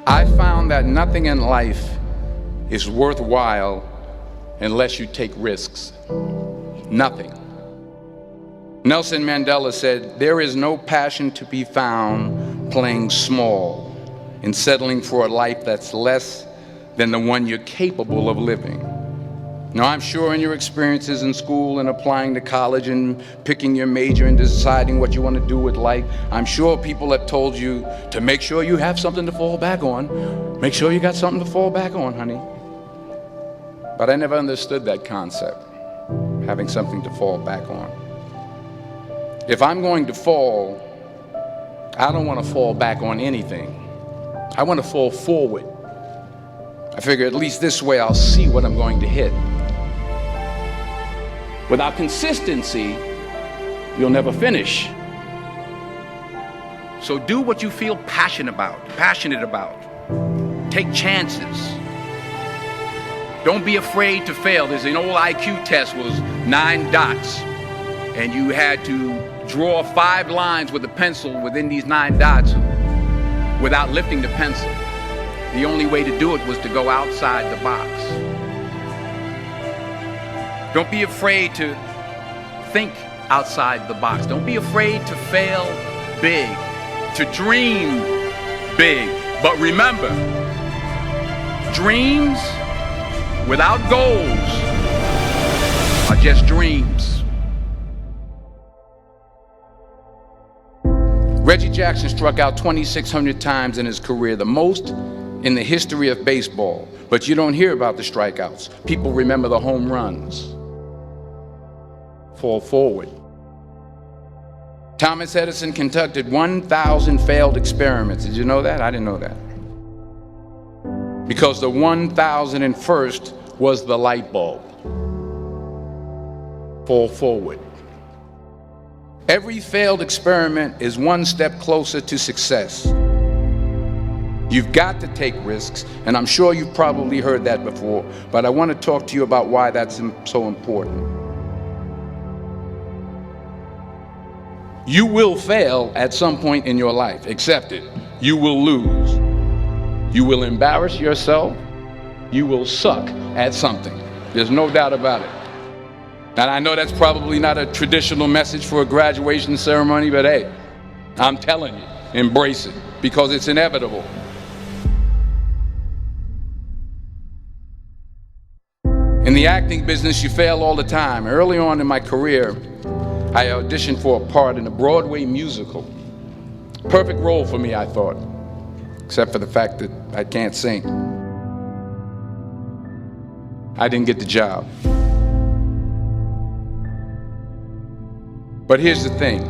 I found that nothing in life is worthwhile unless you take risks. Nothing. Nelson Mandela said, "There is no passion to be found playing small and settling for a life that's less than the one you're capable of living." Now, I'm sure in your experiences in school and applying to college and picking your major and deciding what you want to do with life, I'm sure people have told you to make sure you have something to fall back on. Make sure you got something to fall back on, honey. But I never understood that concept, having something to fall back on. If I'm going to fall, I don't want to fall back on anything. I want to fall forward. I figure at least this way I'll see what I'm going to hit. Without consistency, you'll never finish. So do what you feel passionate about. Take chances. Don't be afraid to fail. There's an old IQ test was 9 dots, and you had to draw 5 lines with a pencil within these 9 dots without lifting the pencil. The only way to do it was to go outside the box. Don't be afraid to think outside the box. Don't be afraid to fail big, to dream big. But remember, dreams without goals are just dreams. Reggie Jackson struck out 2,600 times in his career, the most in the history of baseball. But you don't hear about the strikeouts. People remember the home runs. Fall forward. Thomas Edison conducted 1,000 failed experiments. Did you know that? I didn't know that. Because the 1,001st was the light bulb. Fall forward. Every failed experiment is one step closer to success. You've got to take risks, and I'm sure you've probably heard that before, but I want to talk to you about why that's so important. You will fail at some point in your life. Accept it. You will lose. You will embarrass yourself. You will suck at something. There's no doubt about it. And I know that's probably not a traditional message for a graduation ceremony, but hey, I'm telling you, embrace it, because it's inevitable. In the acting business, you fail all the time. Early on in my career, I auditioned for a part in a Broadway musical. Perfect role for me, I thought, except for the fact that I can't sing. I didn't get the job. But here's the thing.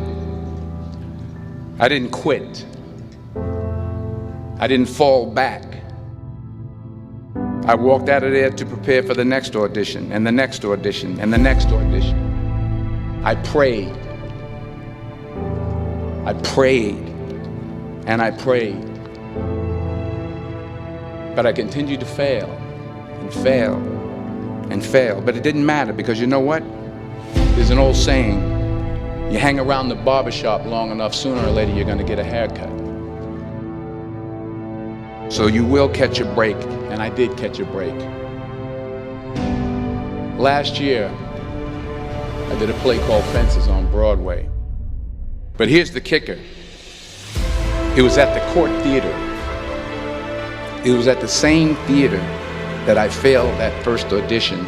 I didn't quit. I didn't fall back. I walked out of there to prepare for the next audition, and the next audition, and the next audition. I prayed. I prayed. And I prayed. But I continued to fail and fail and fail. But it didn't matter, because you know what? There's an old saying, you hang around the barbershop long enough, sooner or later you're going to get a haircut. So you will catch a break, and I did catch a break. Last year, I did a play called Fences on Broadway. But here's the kicker. It was at the Court Theater. It was at the same theater that I failed that first audition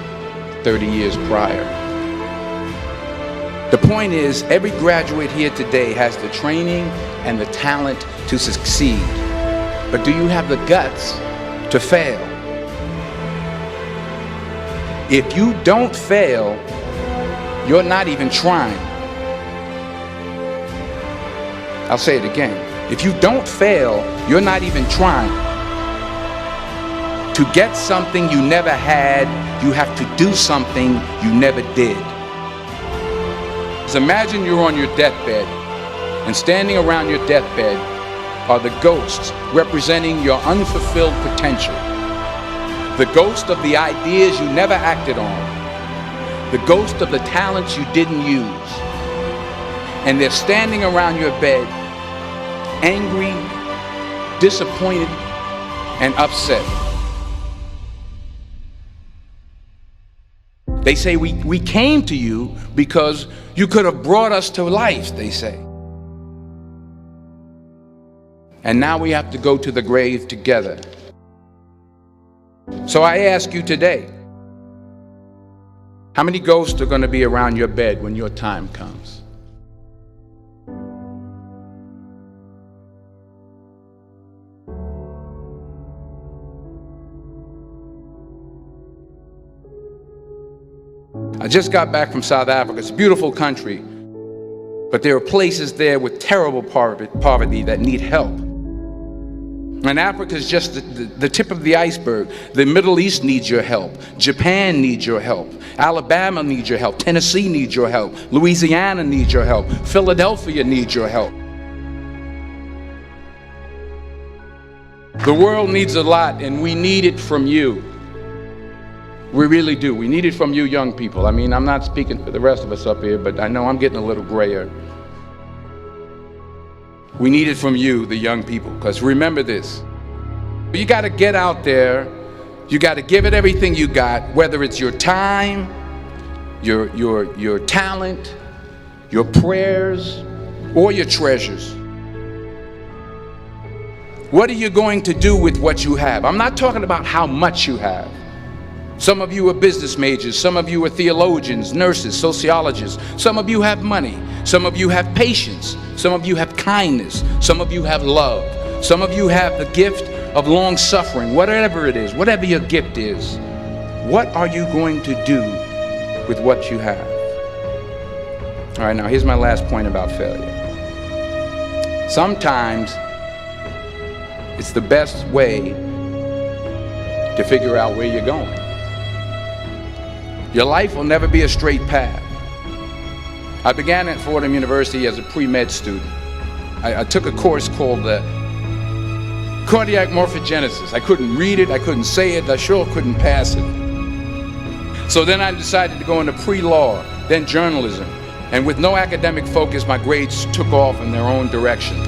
30 years prior. The point is, every graduate here today has the training and the talent to succeed. But do you have the guts to fail? If you don't fail, you're not even trying. I'll say it again. If you don't fail, you're not even trying. To get something you never had, you have to do something you never did. Just imagine you're on your deathbed, and standing around your deathbed are the ghosts representing your unfulfilled potential. The ghost of the ideas you never acted on. The ghost of the talents you didn't use. And they're standing around your bed, angry, disappointed, and upset. They say we came to you because you could have brought us to life, they say. And now we have to go to the grave together. So I ask you today, how many ghosts are going to be around your bed when your time comes? I just got back from South Africa. It's a beautiful country, but there are places there with terrible poverty that need help. And Africa is just the tip of the iceberg. The Middle East needs your help. Japan needs your help. Alabama needs your help. Tennessee needs your help. Louisiana needs your help. Philadelphia needs your help. The world needs a lot, and we need it from you. We really do. We need it from you young people. I mean, I'm not speaking for the rest of us up here, but I know I'm getting a little grayer. We need it from you, the young people, because remember this. You got to get out there. You got to give it everything you got, whether it's your time, your talent, your prayers, or your treasures. What are you going to do with what you have? I'm not talking about how much you have. Some of you are business majors, some of you are theologians, nurses, sociologists. Some of you have money, some of you have patience, some of you have kindness, some of you have love, some of you have the gift of long suffering. Whatever it is, whatever your gift is, what are you going to do with what you have? All right, now here's my last point about failure. Sometimes it's the best way to figure out where you're going. Your life will never be a straight path. I began at Fordham University as a pre-med student. I took a course called cardiac morphogenesis. I couldn't read it, I couldn't say it, I sure couldn't pass it. So then I decided to go into pre-law, then journalism. And with no academic focus, my grades took off in their own direction.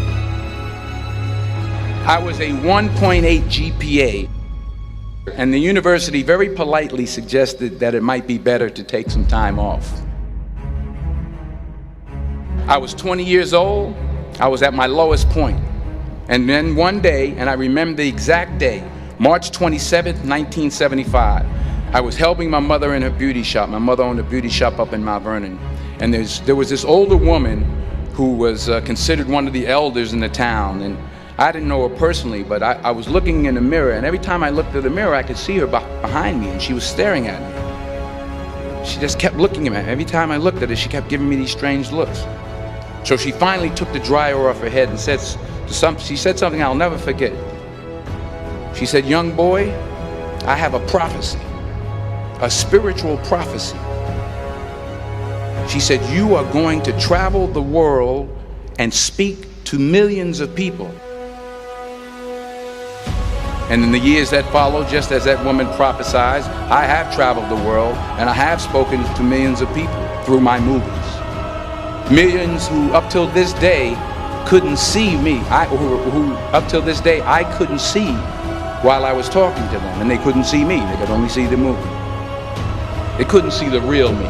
I was a 1.8 GPA. And the university very politely suggested that it might be better to take some time off. I was 20 years old. I was at my lowest point. And then one day, and I remember the exact day, March 27th, 1975, I was helping my mother in her beauty shop. My mother owned a beauty shop up in Mount Vernon. And there was this older woman who was considered one of the elders in the town. And I didn't know her personally, but I was looking in the mirror, and every time I looked at the mirror, I could see her behind me, and she was staring at me. She just kept looking at me. Every time I looked at her, she kept giving me these strange looks. So she finally took the dryer off her head and she said something I'll never forget. She said, "Young boy, I have a prophecy, a spiritual prophecy." She said, "You are going to travel the world and speak to millions of people." And in the years that followed, just as that woman prophesied, I have traveled the world and I have spoken to millions of people through my movies. Millions who up till this day couldn't see me, who up till this day I couldn't see while I was talking to them, and they couldn't see me, they could only see the movie. They couldn't see the real me.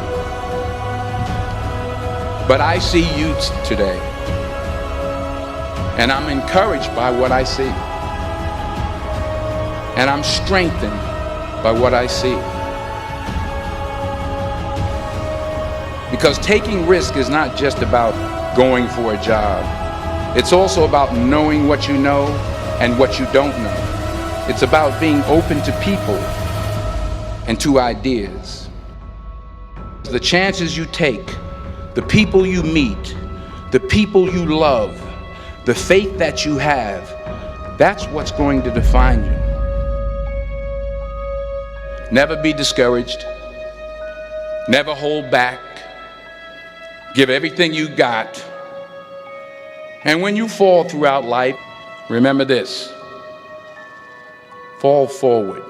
But I see you today, and I'm encouraged by what I see. And I'm strengthened by what I see. Because taking risk is not just about going for a job. It's also about knowing what you know and what you don't know. It's about being open to people and to ideas. The chances you take, the people you meet, the people you love, the faith that you have, that's what's going to define you. Never be discouraged. Never hold back. Give everything you got. And when you fall throughout life, remember this: fall forward.